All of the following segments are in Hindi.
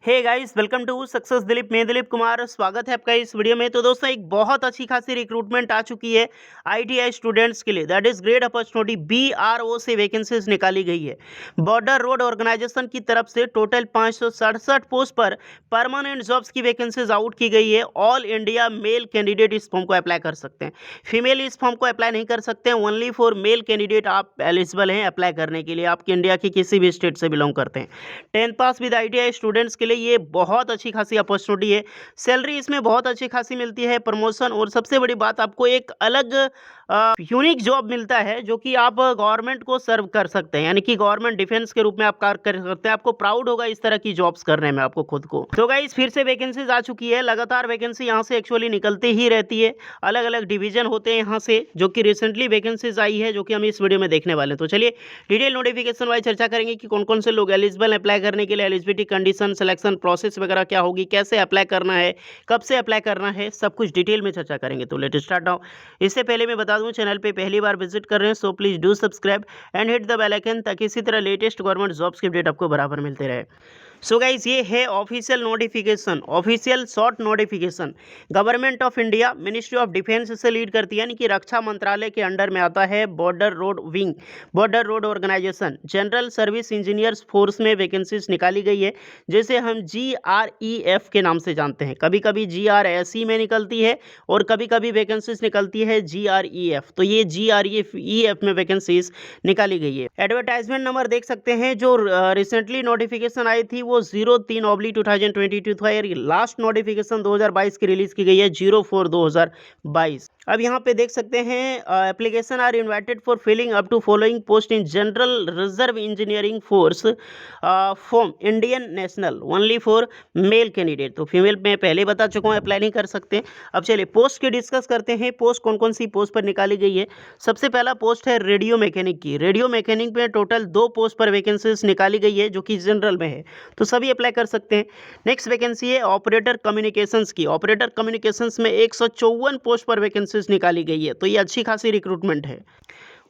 Hey guys, welcome to success Dilip. मैं दिलीप कुमार, स्वागत है आपका इस वीडियो में। तो दोस्तों, एक बहुत अच्छी खासी रिक्रूटमेंट आ चुकी है आईटीआई स्टूडेंट्स के लिए। That is great opportunity. BRO से वैकेंसीज निकाली गई है। बॉर्डर रोड ऑर्गेनाइजेशन की तरफ से टोटल 567 पोस्ट पर परमानेंट जॉब्स की वैकेंसीज आउट की गई है। ऑल इंडिया मेल कैंडिडेट इस फॉर्म को अप्लाई कर सकते हैं। फीमेल इस फॉर्म को अप्लाई नहीं कर सकते हैं। ओनली फॉर मेल कैंडिडेट आप एलिजिबल हैं अप्लाई करने के लिए। आप इंडिया की किसी भी स्टेट से बिलोंग करते हैं। 10th pass with ITI students के लिए ये बहुत अच्छी खासी अपॉर्चुनिटी है। सैलरी इसमें बहुत अच्छी खासी मिलती है, प्रमोशन, और सबसे बड़ी बात, आपको एक अलग यूनिक जॉब मिलता है जो कि आप गवर्नमेंट को सर्व कर सकते हैं, यानी कि गवर्नमेंट डिफेंस के रूप में आप कार्य कर सकते हैं। आपको प्राउड होगा इस तरह की जॉब्स करने में आपको खुद को। तो गाइस, फिर से वैकेंसीज आ चुकी है। लगातार वैकेंसी यहाँ से एक्चुअली निकलती ही रहती है। अलग अलग डिवीजन होते हैं यहाँ से, जो कि रिसेंटली वैकेंसीज आई है, जो कि हम इस वीडियो में देखने वाले हैं। तो चलिए डिटेल नोटिफिकेशन वाइज चर्चा करेंगे कि कौन कौन से लोग एलिजिबल अप्लाई करने के लिए, एलिजिबिलिटी कंडीशन, सिलेक्शन प्रोसेस वगैरह क्या होगी, कैसे अप्लाई करना है, कब से अप्लाई करना है, सब कुछ डिटेल में चर्चा करेंगे। तो लेट स्टार्ट नाउ। इससे पहले मैं बता दूं, चैनल पे पहली बार विजिट कर रहे हैं so please do subscribe and hit the bell icon, ताकि इसी तरह लेटेस्ट गवर्नमेंट जॉब्स की अपडेट आपको बराबर मिलते रहे। सो गाइज, ये है official notification, official short notification. Government of India, ministry of defence से लीड करती है, यानी कि रक्षा मंत्रालय के अंडर में आता है। Border road wing, border road organisation, general service engineers force में वैकेंसीज निकाली गई है, जैसे हम GREF के नाम से जानते हैं। कभी कभी GRSE में निकलती है और कभी कभी वैकेंसीज निकलती है GREF। तो ये GREF में वैकेंसीज निकाली गई है। एडवर्टाइजमेंट नंबर देख सकते हैं, जो रिसेंटली नोटिफिकेशन आई थी वो 03/2022 था। यार लास्ट नोटिफिकेशन 2022 की रिलीज की गई है, 04/2022। अब यहाँ पे देख सकते हैं, application are invited for filling up to following post in general reserve engineering force form Indian national, only for male candidate. तो फीमेल में पहले बता चुका हूँ, अप्लाई नहीं कर सकते। अब चलिए पोस्ट की डिस्कस करते हैं। पोस्ट कौन कौन सी पोस्ट पर निकाली गई है। सबसे पहला पोस्ट है रेडियो मैकेनिक की। रेडियो मैकेनिक में टोटल 2 पोस्ट पर वैकेंसीज निकाली गई है, जो कि जनरल में है, तो सभी अप्लाई कर सकते हैं। नेक्स्ट वैकेंसी है ऑपरेटर कम्युनिकेशंस की। ऑपरेटर कम्युनिकेशंस में 154 पोस्ट पर वैकेंसीज निकाली गई है, तो ये अच्छी खासी रिक्रूटमेंट है।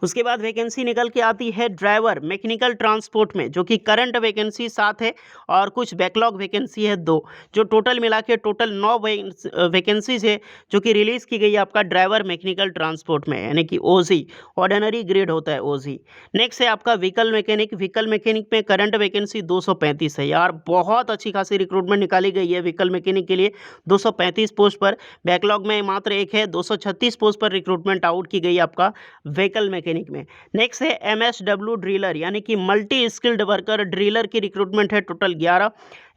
उसके बाद वैकेंसी निकल के आती है ड्राइवर मैकेनिकल ट्रांसपोर्ट में, जो कि करंट वैकेंसी 7 है और कुछ बैकलॉग वैकेंसी है 2, जो टोटल मिला के टोटल 9 वैकेंसीज है, जो कि रिलीज़ की गई है आपका ड्राइवर मैकेनिकल ट्रांसपोर्ट में, यानी कि OG, ऑर्डिनरी ग्रेड होता है OG। नेक्स्ट है आपका व्हीकल मैकेनिक। व्हीकल मैकेनिक में करंट वैकेंसी 235 है। यार बहुत अच्छी खासी रिक्रूटमेंट निकाली गई है व्हीकल मैकेनिक के लिए, 235 पोस्ट पर। बैकलॉग में मात्र एक है, 236 पोस्ट पर रिक्रूटमेंट आउट की गई आपका व्हीकल मैकेनिक में। नेक्स्ट है MSW ड्रिलर, यानी कि मल्टी स्किल्ड वर्कर ड्रिलर की रिक्रूटमेंट है टोटल 11।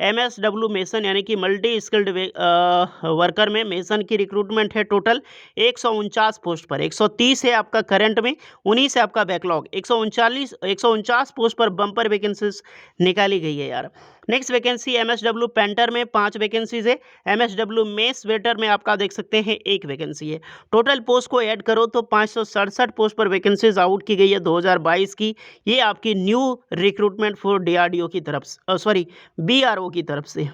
MSW मेसन, यानी कि मल्टी स्किल्ड वर्कर में मेसन की रिक्रूटमेंट है टोटल 149 पोस्ट पर। 130 है आपका करंट में, 19 है आपका बैकलॉग। 149 पोस्ट पर बम्पर वैकेंसीज निकाली गई है यार। नेक्स्ट वैकेंसी MSW पेंटर में 5 वैकेंसीज है। MSW मेस वेटर में आपका देख सकते हैं 1 वैकेंसी है। टोटल पोस्ट को ऐड करो तो 567 पोस्ट पर वैकेंसीज आउट की गई है 2022 की। ये आपकी न्यू रिक्रूटमेंट फॉर DRDO की तरफ से, BRO की तरफ से।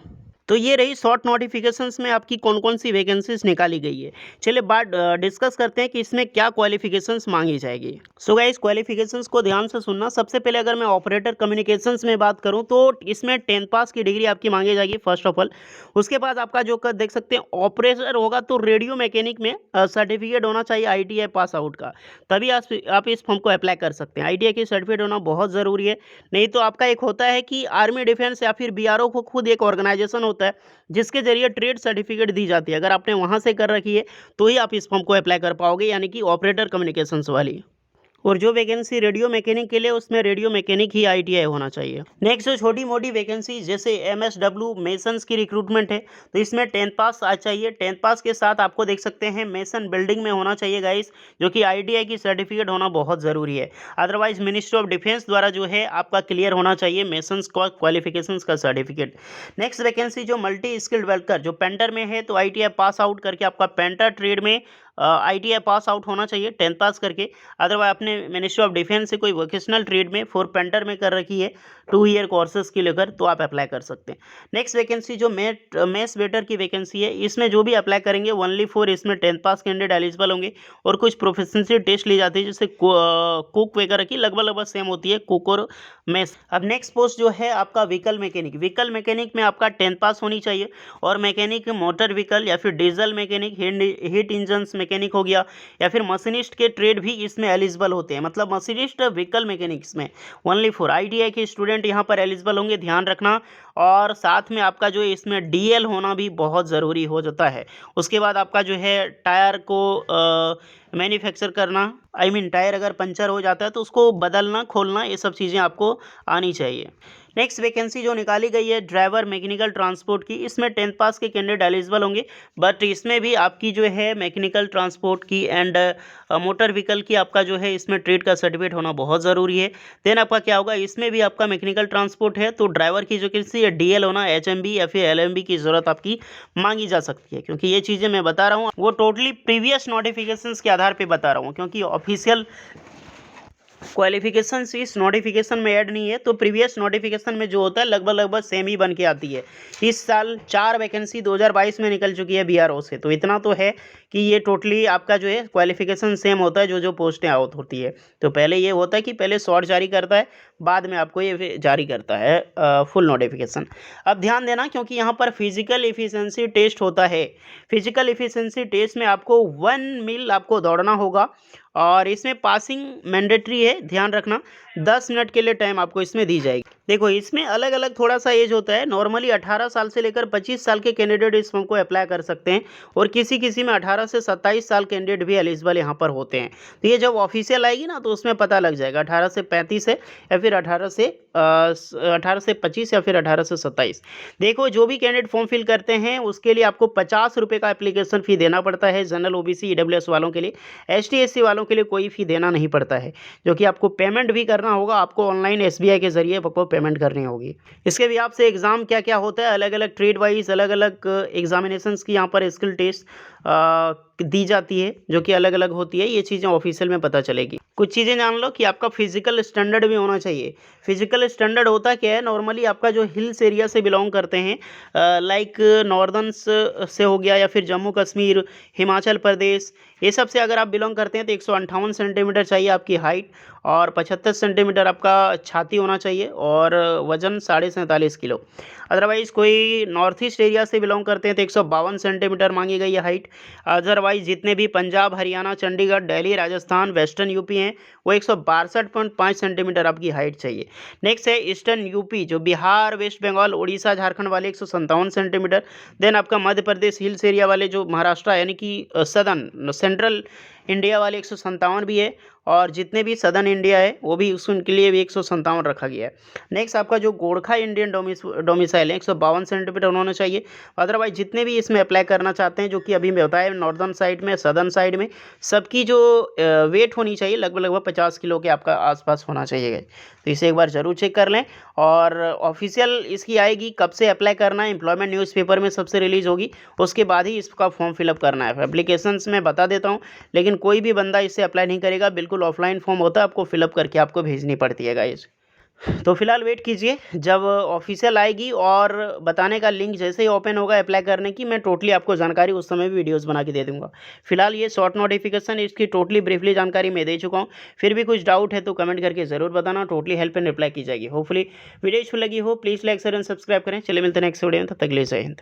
तो ये रही शॉर्ट नोटिफिकेशंस में आपकी कौन कौन सी वैकेंसीज निकाली गई है। चलिए बात डिस्कस करते हैं कि इसमें क्या क्वालिफिकेशंस मांगी जाएगी। सो गाइस, क्वालिफिकेशंस को ध्यान से सुनना। सबसे पहले अगर मैं ऑपरेटर कम्युनिकेशंस में बात करूं तो इसमें 10th पास की डिग्री आपकी मांगी जाएगी फर्स्ट ऑफ ऑल। उसके बाद आपका जो देख सकते हैं ऑपरेटर होगा, तो रेडियो मैकेनिक में सर्टिफिकेट होना चाहिए ITI पास आउट का, तभी आप इस फॉर्म को अप्लाई कर सकते हैं। ITI की सर्टिफिकेट होना बहुत ज़रूरी है। नहीं तो आपका एक होता है कि आर्मी डिफेंस या फिर BRO को खुद एक ऑर्गेनाइजेशन होता है जिसके जरिए ट्रेड सर्टिफिकेट दी जाती है। अगर आपने वहां से कर रखी है तो ही आप इस फॉर्म को अप्लाई कर पाओगे, यानी कि ऑपरेटर कम्युनिकेशंस वाली। और जो वैकेंसी रेडियो मैकेनिक के लिए, उसमें रेडियो मैकेनिक ही ITI होना चाहिए। नेक्स्ट जो छोटी मोटी वैकेंसी, जैसे MSW मेसन्स की रिक्रूटमेंट है, तो इसमें 10th पास चाहिए। 10th पास के साथ आपको देख सकते हैं मेसन बिल्डिंग में होना चाहिए गाइस, जो कि ITI की सर्टिफिकेट होना बहुत ज़रूरी है। अदरवाइज मिनिस्ट्री ऑफ डिफेंस द्वारा जो है आपका क्लियर होना चाहिए मेसन्स क्वालिफिकेशंस का सर्टिफिकेट। नेक्स्ट वैकेंसी जो मल्टी स्किल्ड वर्कर जो पेंटर में है, तो ITI पास आउट करके आपका पेंटर ट्रेड में ITI पास आउट होना चाहिए 10th पास करके। अदरवाइज आपने मिनिस्ट्री ऑफ डिफेंस से कोई वोकेशनल ट्रेड में कारपेंटर में कर रखी है 2 ईयर कोर्सेज की लेकर, तो आप अप्लाई कर सकते हैं। नेक्स्ट वैकेंसी जो मेस वेटर की वैकेंसी है, इसमें जो भी अप्लाई करेंगे ओनली फॉर इसमें 10th पास कैंडिडेट एलिजिबल होंगे और कुछ प्रोफिशिएंसी टेस्ट ली जाती है, जैसे कुक वगैरह की लगभग सेम होती है कुक और मेस। अब नेक्स्ट पोस्ट जो है आपका व्हीकल मैकेनिक। व्हीकल मैकेनिक में आपका 10th पास होनी चाहिए और मैकेनिक मोटर व्हीकल या फिर diesel mechanic, heat engines mechanic हो गया, या फिर मशीनिस्ट के ट्रेड भी इसमें एलिजिबल होते हैं। मतलब मशीनिस्ट व्हीकल मैकेनिक्स में ओनली फॉर ITI के स्टूडेंट यहाँ पर एलिजिबल होंगे, ध्यान रखना। और साथ में आपका जो इसमें DL होना भी बहुत ज़रूरी हो जाता है। उसके बाद आपका जो है टायर को मैन्युफैक्चर करना, टायर अगर पंचर हो जाता है तो उसको बदलना, खोलना, ये सब चीज़ें आपको आनी चाहिए। नेक्स्ट वैकेंसी जो निकाली गई है ड्राइवर मैकेनिकल ट्रांसपोर्ट की, इसमें 10th पास के कैंडिडेट एलिजिबल होंगे, बट इसमें भी आपकी जो है मैकेनिकल ट्रांसपोर्ट की एंड मोटर व्हीकल की आपका जो है इसमें ट्रेड का सर्टिफिकेट होना बहुत ज़रूरी है। देन आपका क्या होगा, इसमें भी आपका मैकेनिकल ट्रांसपोर्ट है तो ड्राइवर की जो किसी DL होना, HMB या फिर LMB की ज़रूरत आपकी मांगी जा सकती है। क्योंकि ये चीज़ें मैं बता रहा हूँ वो टोटली प्रीवियस नोटिफिकेशंस के आधार पर बता रहा हूँ, क्योंकि ऑफिशियल क्वालिफिकेशन इस नोटिफिकेशन में ऐड नहीं है, तो प्रीवियस नोटिफिकेशन में जो होता है लगभग सेम ही बन के आती है। इस साल 4 वैकेंसी 2022 में निकल चुकी है BRO से, तो इतना तो है कि ये टोटली आपका जो है क्वालिफिकेशन सेम होता है जो पोस्टें आउट होती है। तो पहले ये होता है कि पहले शॉर्ट जारी करता है, बाद में आपको ये जारी करता है फुल नोटिफिकेशन। अब ध्यान देना, क्योंकि यहाँ पर फिजिकल एफिशिएंसी टेस्ट होता है। फिजिकल एफिशिएंसी टेस्ट में आपको 1 मील आपको दौड़ना होगा और इसमें पासिंग मैंडेटरी है, ध्यान रखना। 10 मिनट के लिए टाइम आपको इसमें दी जाएगी। देखो इसमें अलग अलग थोड़ा सा एज होता है। नॉर्मली 18 साल से लेकर 25 साल के कैंडिडेट इस फॉर्म को अप्लाई कर सकते हैं और किसी में 18 से 27 साल कैंडिडेट भी एलिजिबल यहाँ पर होते हैं। तो ये जब ऑफिशियल आएगी ना तो उसमें पता लग जाएगा 18 से 35 है या फिर 18 से 25 या फिर 18 से 27। देखो जो भी कैंडिडेट फॉर्म फिल करते हैं उसके लिए आपको 50 रुपये का एप्लीकेशन फ़ी देना पड़ता है। जनरल OBC EWS वालों के लिए, ST SC वालों के लिए कोई फ़ी देना नहीं पड़ता है, जो कि आपको पेमेंट भी करना होगा। आपको ऑनलाइन SBI के जरिए आपको पेमेंट करनी होगी। इसके भी आपसे एग्ज़ाम क्या क्या होता है, अलग अलग ट्रेड वाइज अलग अलग एग्जामिनेशंस की यहाँ पर स्किल टेस्ट दी जाती है, जो कि अलग अलग होती है। ये चीज़ें ऑफिशियल में पता चलेगी। कुछ चीज़ें जान लो कि आपका फिजिकल स्टैंडर्ड भी होना चाहिए। फिजिकल स्टैंडर्ड होता क्या है, नॉर्मली आपका जो हिल्स एरिया से बिलोंग करते हैं, लाइक नॉर्दर्न्स से हो गया या फिर जम्मू कश्मीर, हिमाचल प्रदेश, ये सब से अगर आप बिलोंग करते हैं तो 158 सेंटीमीटर चाहिए आपकी हाइट और 75 सेंटीमीटर आपका छाती होना चाहिए और वजन 47.5 किलो। अदरवाइज़ कोई नॉर्थ ईस्ट एरिया से बिलोंग करते हैं तो 152 सेंटीमीटर मांगी गई है हाइट। अदरवाइज जितने भी पंजाब, हरियाणा, चंडीगढ़, दिल्ली, राजस्थान, वेस्टर्न यूपी हैं वो 162.5 सेंटीमीटर आपकी हाइट चाहिए। नेक्स्ट है ईस्टर्न यूपी, जो बिहार, वेस्ट बंगाल, उड़ीसा, झारखंड वाले 157 सेंटीमीटर। देन आपका मध्य प्रदेश हिल्स एरिया वाले जो महाराष्ट्र यानी कि सदर्न सेंट्रल इंडिया वाले 157 भी है और जितने भी सदर्न इंडिया है वो भी उनके लिए भी 157 रखा गया है। नेक्स्ट आपका जो गोरखा इंडियन डोमिसाइल है 152 सेंटीमीटर होना चाहिए। अदरवाइज जितने भी इसमें अप्लाई करना चाहते हैं, जो कि अभी मैं बताया नॉर्दर्न साइड में, सदर्न साइड में, सबकी जो वेट होनी चाहिए लगभग 50 किलो के आपका आसपास होना चाहिए। तो इसे एक बार ज़रूर चेक कर लें। और ऑफिशियल इसकी आएगी कब से अप्लाई करना है, एम्प्लॉयमेंट न्यूज़पेपर में सबसे रिलीज़ होगी, उसके बाद ही इसका फॉर्म फिलअप करना है। एप्लीकेशंस में बता देता हूँ, लेकिन कोई भी बंदा इससे अप्लाई नहीं करेगा, बिल्कुल ऑफलाइन फॉर्म होता है, आपको फिलअप करके आपको भेजनी पड़ती है गाइस। तो फिलहाल वेट कीजिए, जब ऑफिशियल आएगी और बताने का लिंक जैसे ही ओपन होगा अप्लाई करने की, मैं टोटली आपको जानकारी उस समय भी वीडियोस बना के दे दूंगा। फिलहाल ये शॉर्ट नोटिफिकेशन, इसकी टोटली ब्रीफली जानकारी मैं दे चुका हूँ। फिर भी कुछ डाउट है तो कमेंट करके ज़रूर बताना, टोटली हेल्प एंड रिप्लाई की जाएगी। होपफुली वीडियो अच्छी लगी हो, please like share and subscribe करें। चलिए मिलते हैं नेक्स्ट वीडियो में, तब तक के लिए जय हिंद।